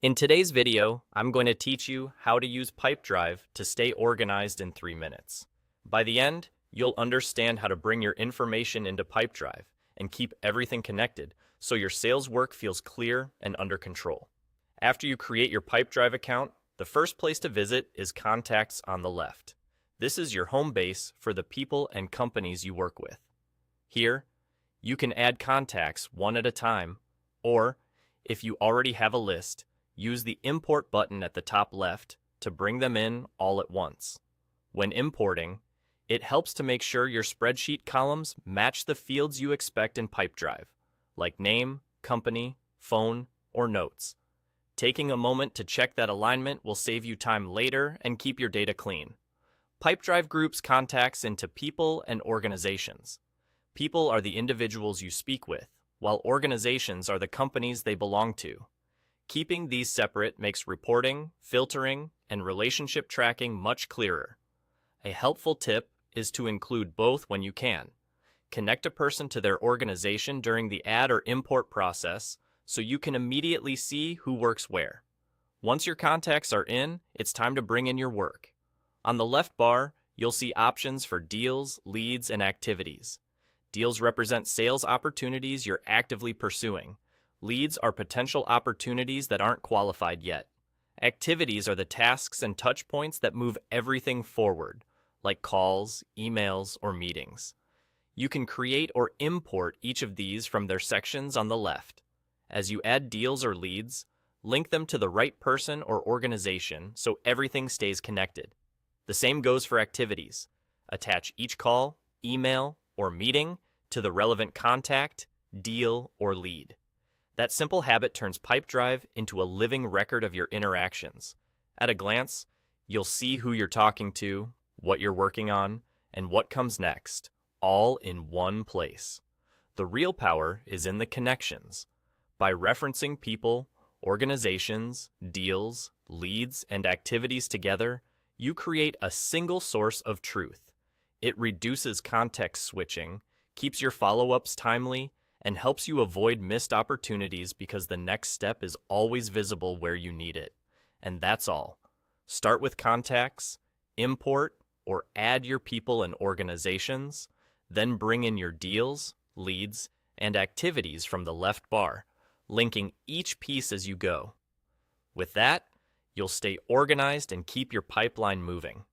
In today's video, I'm going to teach you how to use Pipedrive to stay organized in 3 minutes. By the end, you'll understand how to bring your information into Pipedrive and keep everything connected so your sales work feels clear and under control. After you create your Pipedrive account, the first place to visit is Contacts on the left. This is your home base for the people and companies you work with. Here, you can add contacts one at a time, or if you already have a list, use the Import button at the top left to bring them in all at once. When importing, it helps to make sure your spreadsheet columns match the fields you expect in Pipedrive, like name, company, phone, or notes. Taking a moment to check that alignment will save you time later and keep your data clean. Pipedrive groups contacts into people and organizations. People are the individuals you speak with, while organizations are the companies they belong to. Keeping these separate makes reporting, filtering, and relationship tracking much clearer. A helpful tip is to include both when you can. Connect a person to their organization during the add or import process so you can immediately see who works where. Once your contacts are in, it's time to bring in your work. On the left bar, you'll see options for deals, leads, and activities. Deals represent sales opportunities you're actively pursuing. Leads are potential opportunities that aren't qualified yet. Activities are the tasks and touch points that move everything forward, like calls, emails, or meetings. You can create or import each of these from their sections on the left. As you add deals or leads, link them to the right person or organization so everything stays connected. The same goes for activities. Attach each call, email, or meeting to the relevant contact, deal, or lead. That simple habit turns Pipedrive into a living record of your interactions. At a glance, you'll see who you're talking to, what you're working on, and what comes next, all in one place. The real power is in the connections. By referencing people, organizations, deals, leads, and activities together, you create a single source of truth. It reduces context switching, keeps your follow-ups timely, and helps you avoid missed opportunities because the next step is always visible where you need it. And that's all. Start with contacts, import or add your people and organizations, then bring in your deals, leads, and activities from the left bar, linking each piece as you go. With that, you'll stay organized and keep your pipeline moving.